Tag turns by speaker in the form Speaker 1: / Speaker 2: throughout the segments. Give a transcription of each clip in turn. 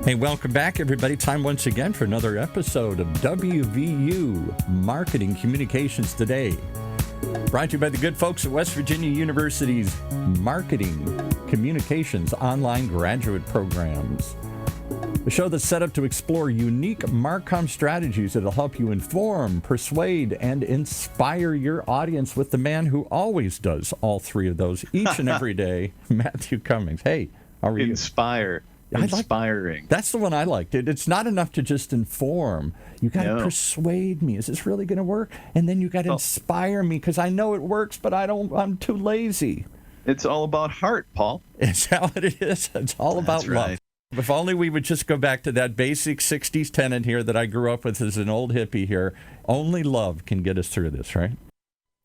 Speaker 1: Hey, welcome back, everybody. Time once again for another episode of WVU Marketing Communications Today. Brought to you by the good folks at West Virginia University's Marketing Communications online graduate programs. A show that's set up to explore unique MarComm strategies that'll help you inform, persuade, and inspire your audience with the man who always does all three of those each and every day, Matthew Cummings. Hey, how are you?
Speaker 2: Inspiring.
Speaker 1: That's the one I liked. It's not enough to just inform. You got to persuade me. Is this really going to work? And then you got to inspire me because I know it works, but I'm too lazy.
Speaker 2: It's all about heart, Paul.
Speaker 1: It's how it is. It's all about love.
Speaker 2: Right.
Speaker 1: If only we would just go back to that basic 60s tenet here that I grew up with as an old hippie here. Only love can get us through this, right?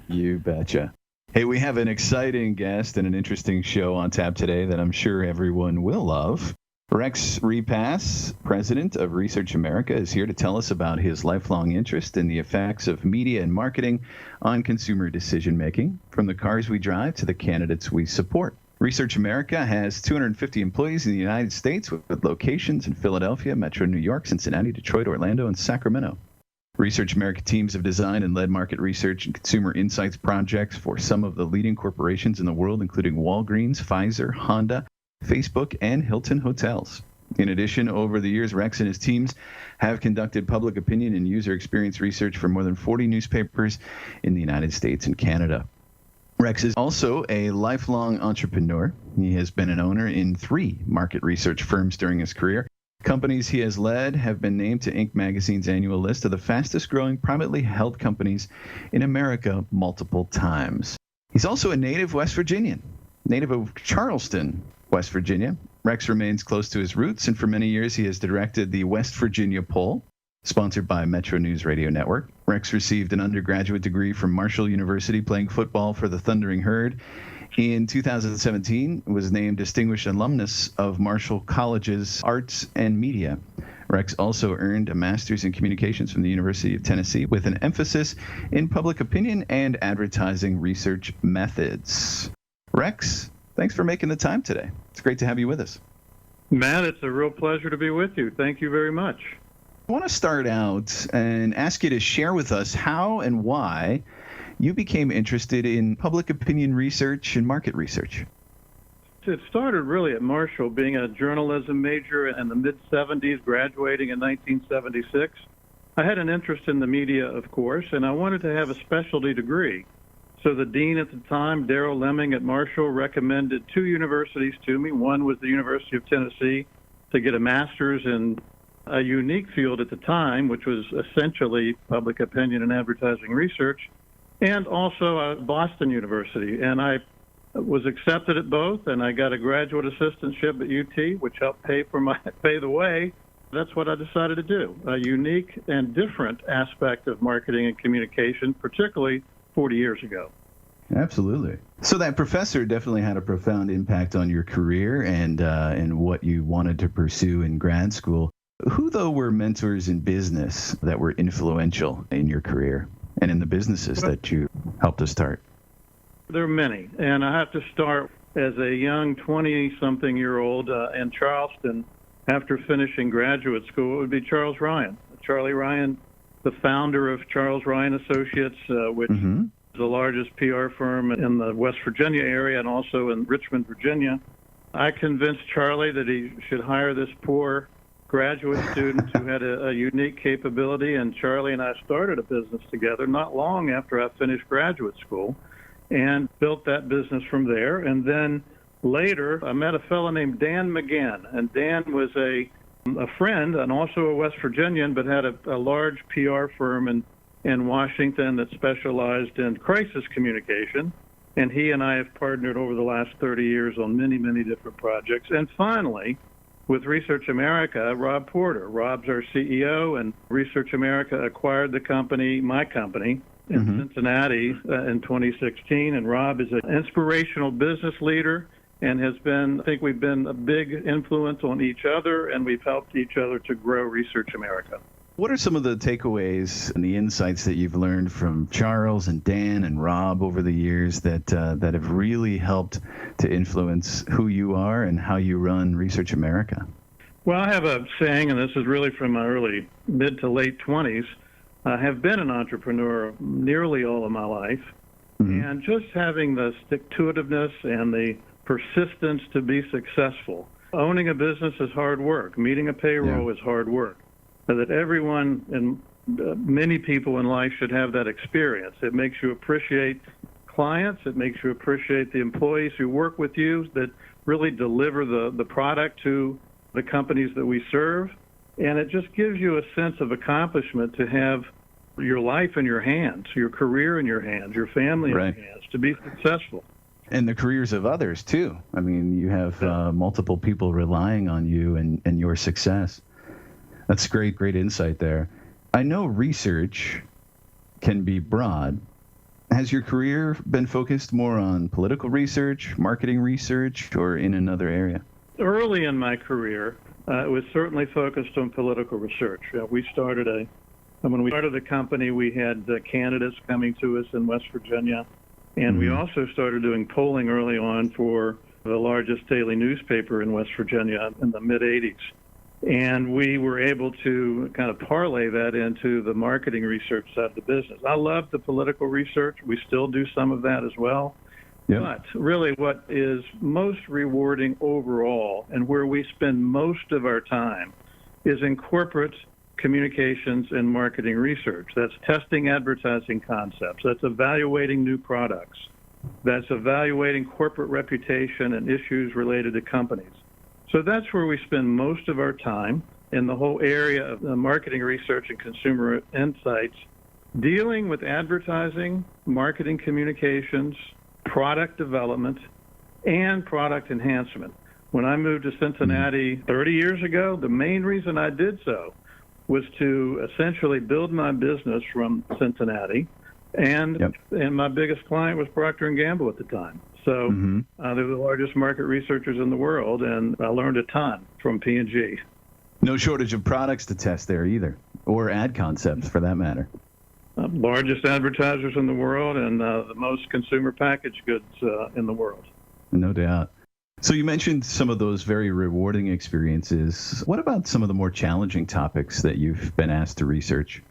Speaker 2: You betcha. Hey, we have an exciting guest and an interesting show on tap today that I'm sure everyone will love. Rex Repass, president of Research America, is here to tell us about his lifelong interest in the effects of media and marketing on consumer decision-making, from the cars we drive to the candidates we support. Research America has 250 employees in the United States with locations in Philadelphia, Metro New York, Cincinnati, Detroit, Orlando, and Sacramento. Research America teams have designed and led market research and consumer insights projects for some of the leading corporations in the world, including Walgreens, Pfizer, Honda, Facebook, and Hilton Hotels. In addition, over the years, Rex and his teams have conducted public opinion and user experience research for more than 40 newspapers in the United States and Canada. Rex is also a lifelong entrepreneur. He has been an owner in 3 market research firms during his career. Companies he has led have been named to Inc. magazine's annual list of the fastest-growing privately held companies in America multiple times. He's also a native West Virginian, native of Charleston, West Virginia. Rex remains close to his roots, and for many years he has directed the West Virginia Poll, sponsored by Metro News Radio Network. Rex received an undergraduate degree from Marshall University playing football for the Thundering Herd. In 2017, was named Distinguished Alumnus of Marshall College's Arts and Media. Rex also earned a master's in communications from the University of Tennessee with an emphasis in public opinion and advertising research methods. Rex, thanks for making the time today. It's great to have you with us.
Speaker 3: Matt, it's a real pleasure to be with you. Thank you very much.
Speaker 2: I want to start out and ask you to share with us how and why you became interested in public opinion research and market research.
Speaker 3: It started really at Marshall, being a journalism major in the mid-'70s, graduating in 1976. I had an interest in the media, of course, and I wanted to have a specialty degree. So the dean at the time, Darrell Lemming at Marshall, recommended 2 universities to me. One was the University of Tennessee to get a master's in a unique field at the time, which was essentially public opinion and advertising research, and also Boston University. And I was accepted at both, and I got a graduate assistantship at UT, which helped pay the way. That's what I decided to do, a unique and different aspect of marketing and communication, particularly 40 years ago.
Speaker 2: Absolutely. So that professor definitely had a profound impact on your career and what you wanted to pursue in grad school. Who, though, were mentors in business that were influential in your career and in the businesses that you helped to start?
Speaker 3: There are many, and I have to start as a young 20-something-year-old in Charleston after finishing graduate school. It would be Charles Ryan. Charlie Ryan, the founder of Charles Ryan Associates, which is the largest PR firm in the West Virginia area and also in Richmond, Virginia. I convinced Charlie that he should hire this poor graduate student who had a unique capability, and Charlie and I started a business together not long after I finished graduate school and built that business from there. And then later, I met a fellow named Dan McGinn, and Dan was a friend and also a West Virginian, but had a large PR firm in Washington that specialized in crisis communication. And he and I have partnered over the last 30 years on many, many different projects. And finally, with Research America, Rob Porter. Rob's our CEO, and Research America acquired the company, my company, in Cincinnati in 2016. And Rob is an inspirational business leader and I think we've been a big influence on each other, and we've helped each other to grow Research America.
Speaker 2: What are some of the takeaways and the insights that you've learned from Charles and Dan and Rob over the years that have really helped to influence who you are and how you run Research America?
Speaker 3: Well, I have a saying, and this is really from my early mid to late 20s. I have been an entrepreneur nearly all of my life, and just having the stick-to-itiveness and the persistence to be successful. Owning a business is hard work. Meeting a payroll is hard work. So that everyone and many people in life should have that experience. It makes you appreciate clients. It makes you appreciate the employees who work with you that really deliver the product to the companies that we serve. And it just gives you a sense of accomplishment to have your life in your hands, your career in your hands, your family in your hands, to be successful.
Speaker 2: And the careers of others, too. I mean, you have multiple people relying on you and your success. That's great insight there. I know research can be broad. Has your career been focused more on political research, marketing research, or in another area?
Speaker 3: Early in my career, it was certainly focused on political research. When we started the company, we had candidates coming to us in West Virginia, and we also started doing polling early on for the largest daily newspaper in West Virginia in the mid-'80s. And we were able to kind of parlay that into the marketing research side of the business. I love the political research. We still do some of that as well. Yep. But really what is most rewarding overall and where we spend most of our time is in corporate communications and marketing research. That's testing advertising concepts. That's evaluating new products. That's evaluating corporate reputation and issues related to companies. So that's where we spend most of our time in the whole area of marketing research and consumer insights, dealing with advertising, marketing communications, product development, and product enhancement. When I moved to Cincinnati 30 years ago, the main reason I did so was to essentially build my business from Cincinnati, and my biggest client was Procter & Gamble at the time. So they're the largest market researchers in the world, and I learned a ton from P&G.
Speaker 2: No shortage of products to test there either, or ad concepts for that matter.
Speaker 3: Largest advertisers in the world and the most consumer packaged goods in the world.
Speaker 2: No doubt. So you mentioned some of those very rewarding experiences. What about some of the more challenging topics that you've been asked to research?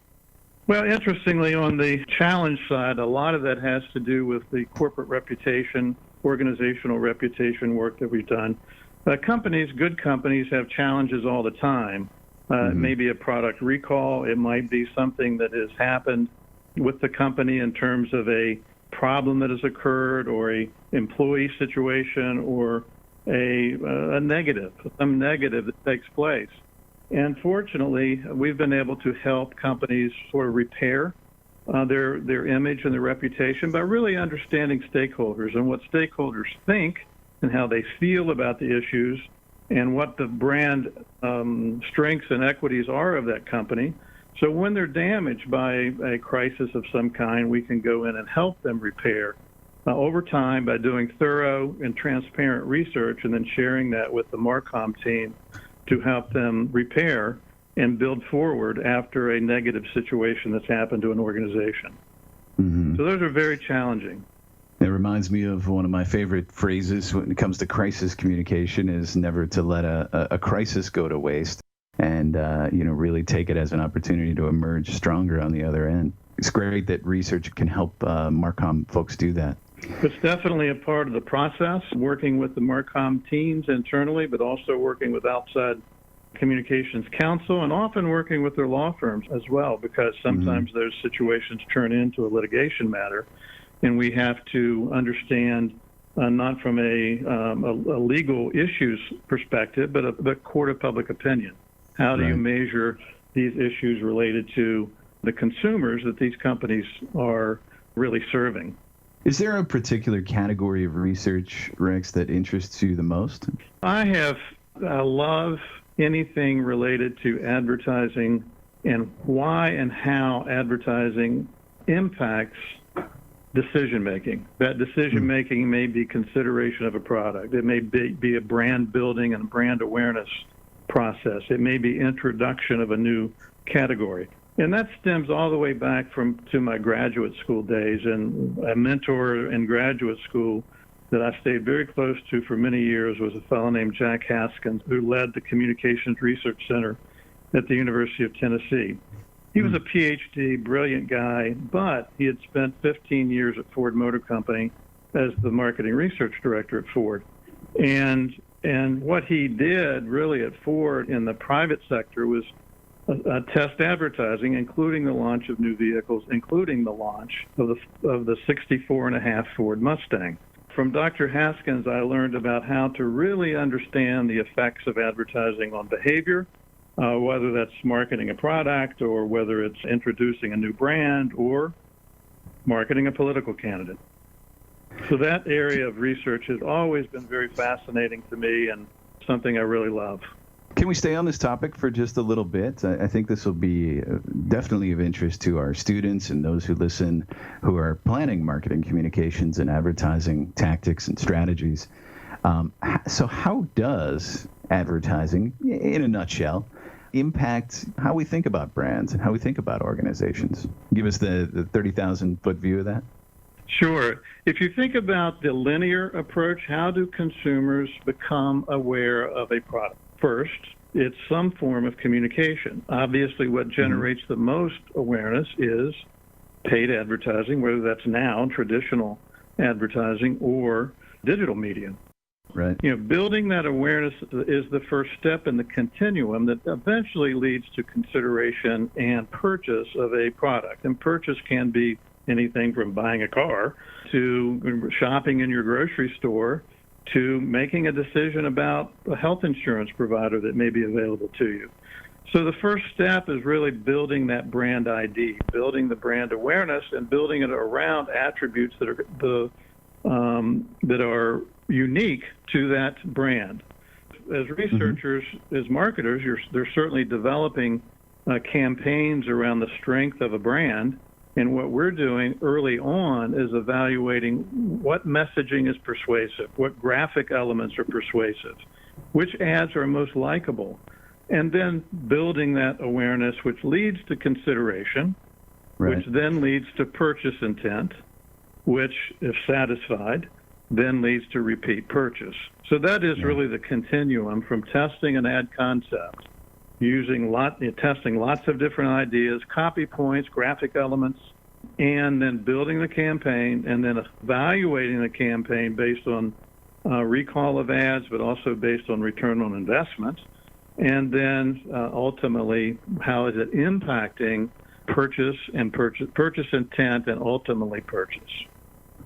Speaker 3: Well, interestingly, on the challenge side, a lot of that has to do with the corporate reputation, organizational reputation work that we've done. Good companies have challenges all the time. It may be a product recall. It might be something that has happened with the company in terms of a problem that has occurred or a employee situation or some negative that takes place. And fortunately, we've been able to help companies sort of repair their image and their reputation by really understanding stakeholders and what stakeholders think and how they feel about the issues and what the brand strengths and equities are of that company. So when they're damaged by a crisis of some kind, we can go in and help them repair over time by doing thorough and transparent research and then sharing that with the MarComm team to help them repair and build forward after a negative situation that's happened to an organization. So those are very challenging.
Speaker 2: It reminds me of one of my favorite phrases when it comes to crisis communication is never to let a crisis go to waste and, really take it as an opportunity to emerge stronger on the other end. It's great that research can help MarComm folks do that.
Speaker 3: It's definitely a part of the process, working with the MarComm teams internally, but also working with outside communications counsel and often working with their law firms as well, because sometimes those situations turn into a litigation matter. And we have to understand, not from a legal issues perspective, but a court of public opinion. How do you measure these issues related to the consumers that these companies are really serving?
Speaker 2: Is there a particular category of research, Rex, that interests you the most?
Speaker 3: I love anything related to advertising and why and how advertising impacts decision-making. That decision-making may be consideration of a product. It may be a brand building and brand awareness process. It may be introduction of a new category. And that stems all the way back to my graduate school days. And a mentor in graduate school that I stayed very close to for many years was a fellow named Jack Haskins, who led the Communications Research Center at the University of Tennessee. He was a PhD, brilliant guy, but he had spent 15 years at Ford Motor Company as the marketing research director at Ford. And what he did really at Ford in the private sector was test advertising, including the launch of new vehicles, including the launch of the 64.5 Ford Mustang. From Dr. Haskins, I learned about how to really understand the effects of advertising on behavior, whether that's marketing a product or whether it's introducing a new brand or marketing a political candidate. So that area of research has always been very fascinating to me and something I really love.
Speaker 2: Can we stay on this topic for just a little bit? I think this will be definitely of interest to our students and those who listen who are planning marketing communications and advertising tactics and strategies. So how does advertising, in a nutshell, impact how we think about brands and how we think about organizations? Give us the 30,000-foot view of that.
Speaker 3: Sure. If you think about the linear approach, how do consumers become aware of a product? First, it's some form of communication. Obviously, what generates the most awareness is paid advertising, whether that's now traditional advertising or digital media.
Speaker 2: Right.
Speaker 3: Building that awareness is the first step in the continuum that eventually leads to consideration and purchase of a product. And purchase can be anything from buying a car to shopping in your grocery store to making a decision about a health insurance provider that may be available to you. So the first step is really building that brand ID, building the brand awareness, and building it around attributes that are unique to that brand. As researchers, as marketers, they're certainly developing campaigns around the strength of a brand. And what we're doing early on is evaluating what messaging is persuasive, what graphic elements are persuasive, which ads are most likable, and then building that awareness, which leads to consideration, which then leads to purchase intent, which, if satisfied, then leads to repeat purchase. So that is really the continuum from testing an ad concept, testing lots of different ideas, copy points, graphic elements, and then building the campaign and then evaluating the campaign based on recall of ads, but also based on return on investment. And then ultimately, how is it impacting purchase intent, and ultimately purchase?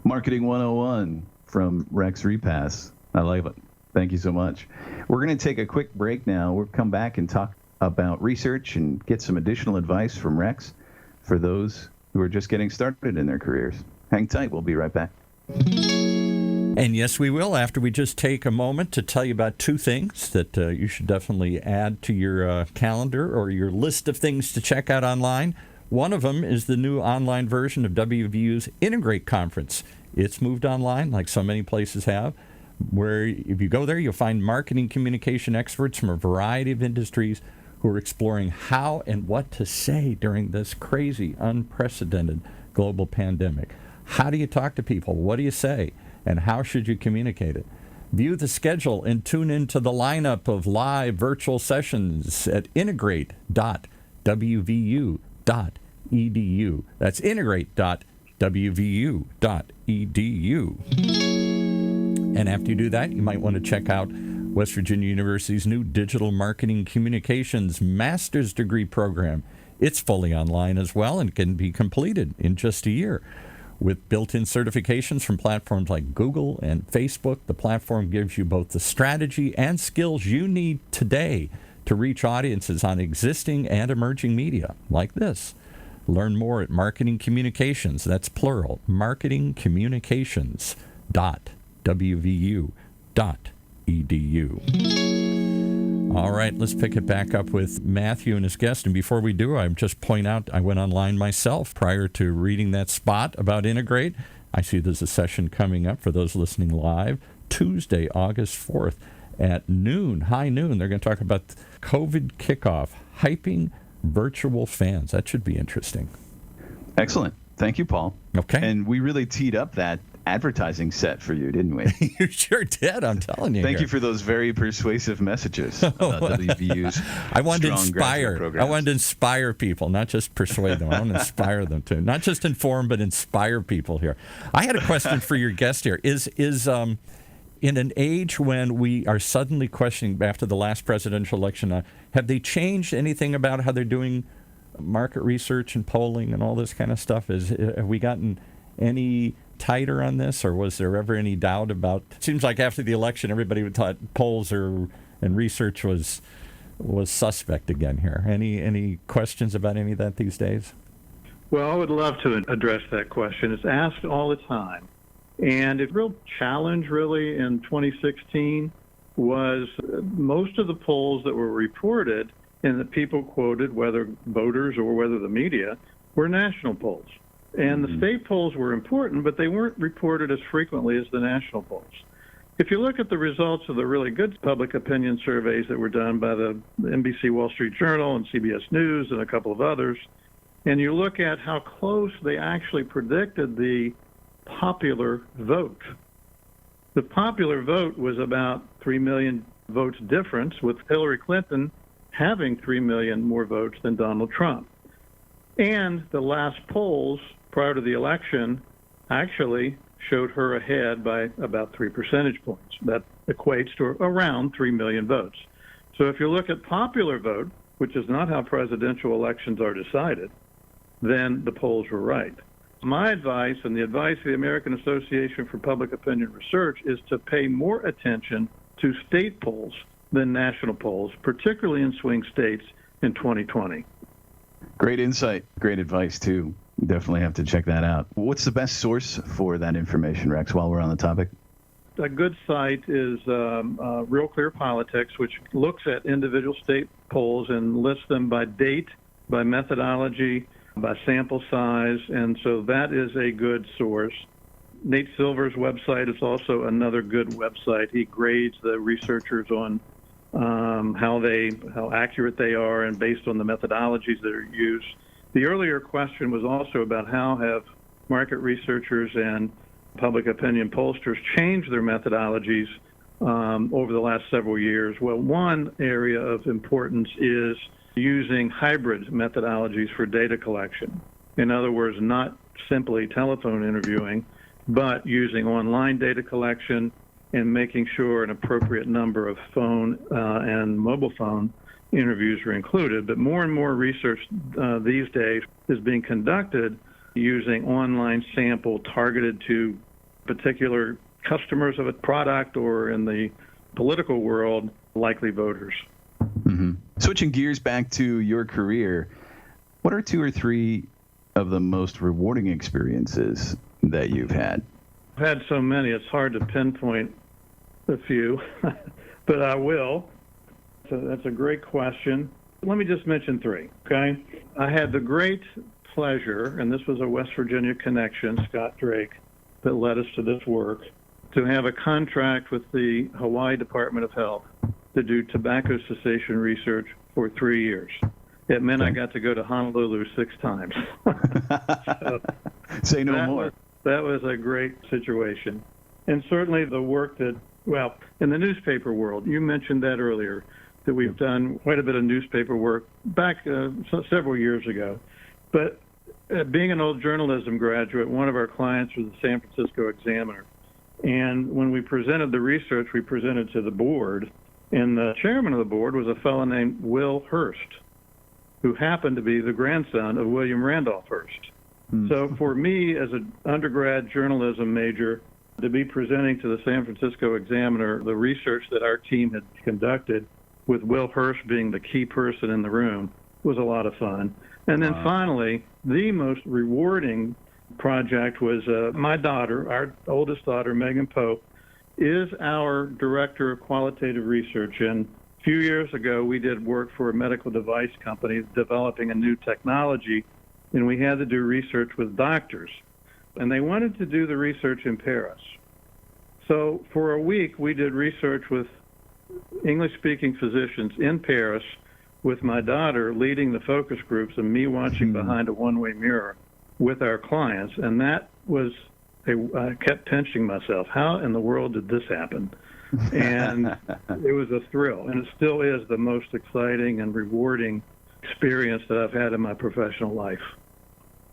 Speaker 2: Marketing 101 from Rex Repass. I love it. Thank you so much. We're going to take a quick break now. We'll come back and talk about research and get some additional advice from Rex for those who are just getting started in their careers. Hang tight. We'll be right back.
Speaker 1: And yes, we will, after we just take a moment to tell you about two things that you should definitely add to your calendar or your list of things to check out online. One of them is the new online version of WVU's Integrate Conference. It's moved online like so many places have, where if you go there, you'll find marketing communication experts from a variety of industries who are exploring how and what to say during this crazy, unprecedented global pandemic. How do you talk to people? What do you say? And how should you communicate it? View the schedule and tune into the lineup of live virtual sessions at integrate.wvu.edu. That's integrate.wvu.edu. And after you do that, you might want to check out West Virginia University's new Digital Marketing Communications Master's Degree program. It's fully online as well and can be completed in just a year. With built-in certifications from platforms like Google and Facebook, the platform gives you both the strategy and skills you need today to reach audiences on existing and emerging media, like this. Learn more at Marketing Communications, that's plural, marketingcommunications.wvu.edu. All right, let's pick it back up with Matthew and his guest. And before we do, I just point out I went online myself prior to reading that spot about Integrate. I see there's a session coming up for those listening live, Tuesday, August 4th at noon, high noon. They're going to talk about COVID kickoff, hyping virtual fans. That should be interesting.
Speaker 2: Excellent. Thank you, Paul.
Speaker 1: Okay.
Speaker 2: And we really teed up that advertising set for you, didn't we?
Speaker 1: You sure did, I'm telling you.
Speaker 2: Thank you for those very persuasive messages about WVU's
Speaker 1: I wanted to
Speaker 2: strong graduate
Speaker 1: inspire.
Speaker 2: programs.
Speaker 1: I wanted to inspire people, not just persuade them. I want to inspire them too. Not just inform, but inspire people here. I had a question for your guest here. Is in an age when we are suddenly questioning after the last presidential election, have they changed anything about how they're doing market research and polling and all this kind of stuff? Have we gotten any tighter on this, or was there ever any doubt about? It seems like after the election, everybody thought polls and research was suspect again here. Any questions about any of that these days?
Speaker 3: Well, I would love to address that question. It's asked all the time. And a real challenge, really, in 2016 was most of the polls that were reported and that people quoted, whether voters or whether the media, were national polls. And the state polls were important, but they weren't reported as frequently as the national polls. If you look at the results of the really good public opinion surveys that were done by the NBC Wall Street Journal and CBS News and a couple of others, and you look at how close they actually predicted the popular vote. The popular vote was about 3 million votes difference, with Hillary Clinton having 3 million more votes than Donald Trump. And the last polls prior to the election actually showed her ahead by about 3 percentage points. That equates to around 3 million votes. So if you look at popular vote, which is not how presidential elections are decided, then the polls were right. My advice, and the advice of the American Association for Public Opinion Research, is to pay more attention to state polls than national polls, particularly in swing states in 2020.
Speaker 2: Great insight. Great advice, too. Definitely have to check that out. What's the best source for that information, Rex, while we're on the topic?
Speaker 3: A good site is Real Clear Politics, which looks at individual state polls and lists them by date, by methodology, by sample size, and so that is a good source. Nate Silver's website is also another good website. He grades the researchers on how accurate they are and based on the methodologies that are used. The earlier question was also about how have market researchers and public opinion pollsters changed their methodologies over the last several years. Well, one area of importance is using hybrid methodologies for data collection. In other words, not simply telephone interviewing, but using online data collection and making sure an appropriate number of phone and mobile phone interviews are included. But more and more research these days is being conducted using online sample targeted to particular customers of a product, or in the political world, likely voters.
Speaker 2: Mm-hmm. Switching gears back to your career, what are 2 or 3 of the most rewarding experiences that you've had?
Speaker 3: I've had so many, it's hard to pinpoint a few, but I will. So that's a great question. Let me just mention 3, okay? I had the great pleasure, and this was a West Virginia connection, Scott Drake, that led us to this work, to have a contract with the Hawaii Department of Health to do tobacco cessation research for 3 years. It meant I got to go to Honolulu 6 times.
Speaker 2: Say no more.
Speaker 3: That was a great situation. And certainly the work that, well, in the newspaper world, you mentioned that earlier, that we've done quite a bit of newspaper work back several years ago. But being an old journalism graduate, one of our clients was the San Francisco Examiner. And when we presented the research, we presented to the board, and the chairman of the board was a fellow named Will Hearst, who happened to be the grandson of William Randolph Hearst. So for me, as an undergrad journalism major, to be presenting to the San Francisco Examiner the research that our team had conducted, with Will Hearst being the key person in the room, was a lot of fun. And then finally, the most rewarding project was my daughter, our oldest daughter, Megan Pope, is our director of qualitative research. And a few years ago, we did work for a medical device company developing a new technology, and we had to do research with doctors. And they wanted to do the research in Paris. So for a week, we did research with English-speaking physicians in Paris, with my daughter leading the focus groups and me watching behind a one-way mirror with our clients. And that was I kept pinching myself. How in the world did this happen? And it was a thrill, and it still is the most exciting and rewarding experience that I've had in my professional life.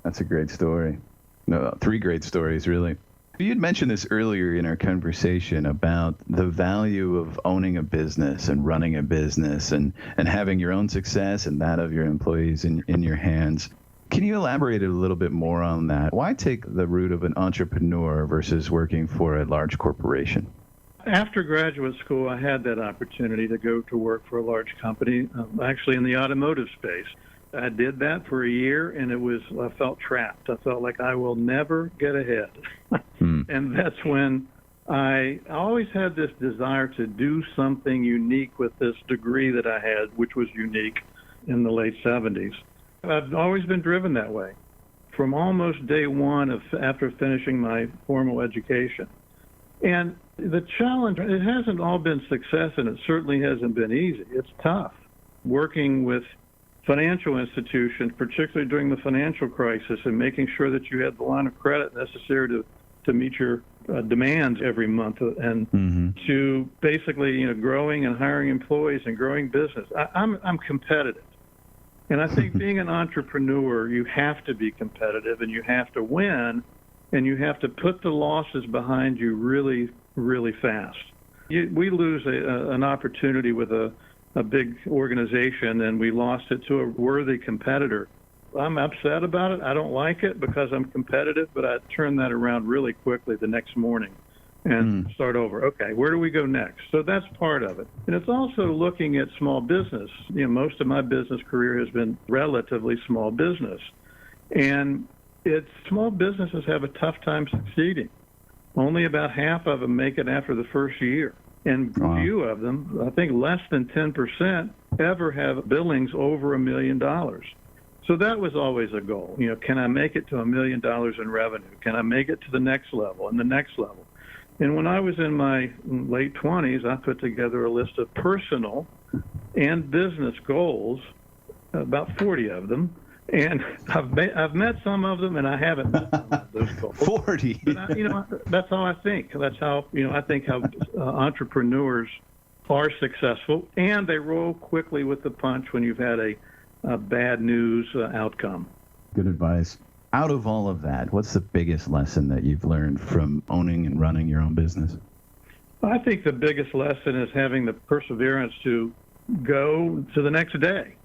Speaker 2: That's a great story. No, 3 great stories, really. You had mentioned this earlier in our conversation about the value of owning a business and running a business and having your own success and that of your employees in your hands. Can you elaborate a little bit more on that? Why take the route of an entrepreneur versus working for a large corporation?
Speaker 3: After graduate school, I had that opportunity to go to work for a large company, actually in the automotive space. I did that for a year, and I felt trapped. I felt like I will never get ahead. And that's when I always had this desire to do something unique with this degree that I had, which was unique in the late 70s. I've always been driven that way from almost day one after finishing my formal education. And the challenge, it hasn't all been success, and it certainly hasn't been easy. It's tough working with financial institutions, particularly during the financial crisis, and making sure that you had the line of credit necessary to meet your demands every month, and to basically, growing and hiring employees and growing business. I'm competitive, and I think being an entrepreneur, you have to be competitive, and you have to win, and you have to put the losses behind you really, really fast. We lose an opportunity with a big organization, and we lost it to a worthy competitor. I'm upset about it. I don't like it because I'm competitive, but I turn that around really quickly the next morning and start over. Okay, where do we go next? So that's part of it. And it's also looking at small business. Most of my business career has been relatively small business. And small businesses have a tough time succeeding. Only about half of them make it after the first year. And few of them, I think less than 10%, ever have billings over $1 million. So that was always a goal. Can I make it to $1 million in revenue? Can I make it to the next level and the next level? And when I was in my late 20s, I put together a list of personal and business goals, about 40 of them. And I've met some of them, and I haven't met some of those goals.
Speaker 2: 40.
Speaker 3: But that's how I think. That's how I think how entrepreneurs are successful, and they roll quickly with the punch when you've had a bad news outcome.
Speaker 2: Good advice. Out of all of that, what's the biggest lesson that you've learned from owning and running your own business?
Speaker 3: I think the biggest lesson is having the perseverance to go to the next day.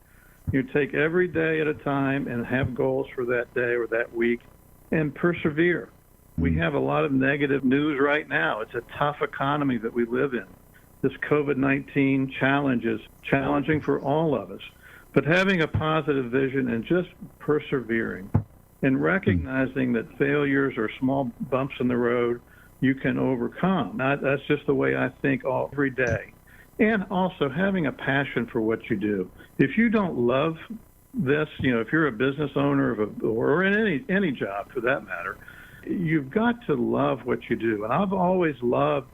Speaker 3: You take every day at a time and have goals for that day or that week and persevere. We have a lot of negative news right now. It's a tough economy that we live in. This COVID-19 challenge is challenging for all of us. But having a positive vision and just persevering and recognizing that failures or small bumps in the road you can overcome. That's just the way I think every day. And also having a passion for what you do. If you don't love this, if you're a business owner or in any job for that matter, you've got to love what you do. And I've always loved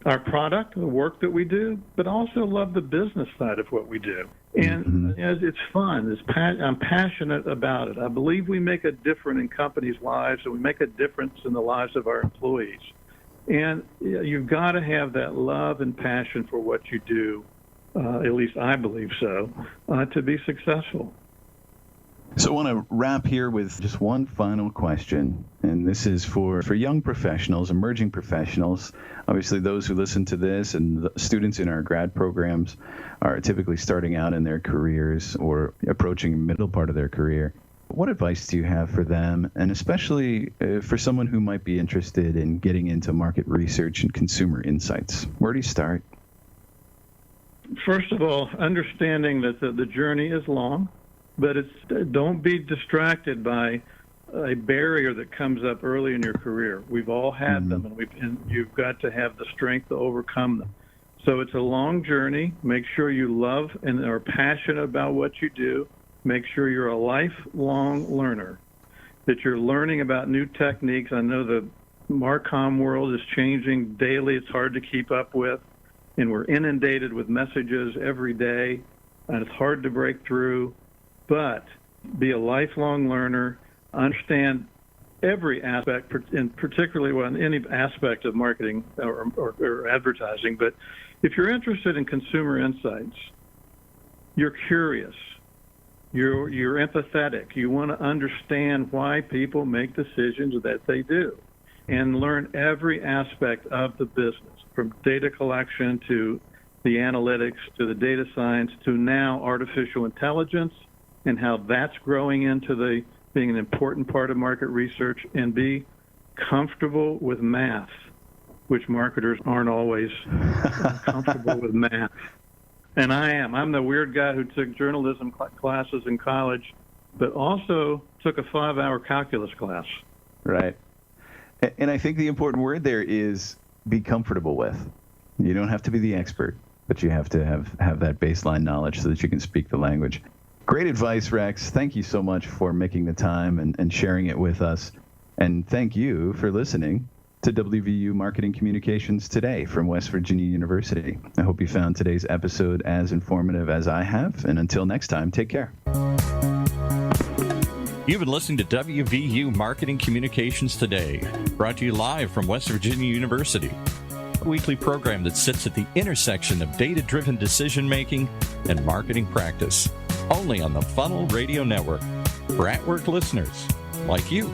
Speaker 3: our product, the work that we do, but also love the business side of what we do. And it's fun. I'm passionate about it. I believe we make a difference in companies' lives, and we make a difference in the lives of our employees. And you've got to have that love and passion for what you do, at least I believe so, to be successful.
Speaker 2: So I want to wrap here with just one final question, and this is for young professionals, emerging professionals. Obviously, those who listen to this and the students in our grad programs are typically starting out in their careers or approaching the middle part of their career. What advice do you have for them, and especially for someone who might be interested in getting into market research and consumer insights? Where do you start?
Speaker 3: First of all, understanding that the journey is long, but don't be distracted by a barrier that comes up early in your career. We've all had them, and you've got to have the strength to overcome them. So it's a long journey. Make sure you love and are passionate about what you do. Make sure you're a lifelong learner, that you're learning about new techniques. I know the MarComm world is changing daily. It's hard to keep up with, and we're inundated with messages every day, and it's hard to break through. But be a lifelong learner. Understand every aspect, and particularly in any aspect of marketing or advertising. But if you're interested in consumer insights, you're curious, you're empathetic, you want to understand why people make decisions that they do, and learn every aspect of the business, from data collection to the analytics to the data science to now artificial intelligence and how that's growing into being an important part of market research, and be comfortable with math, which marketers aren't always comfortable with math. And I am. I'm the weird guy who took journalism classes in college, but also took a 5-hour calculus class.
Speaker 2: Right. And I think the important word there is be comfortable with. You don't have to be the expert, but you have to have that baseline knowledge so that you can speak the language. Great advice, Rex. Thank you so much for making the time and sharing it with us. And thank you for listening to WVU Marketing Communications Today from West Virginia University. I hope you found today's episode as informative as I have. And until next time, take care.
Speaker 1: You've been listening to WVU Marketing Communications Today, brought to you live from West Virginia University, a weekly program that sits at the intersection of data-driven decision-making and marketing practice, only on the Funnel Radio Network, for at-work listeners like you.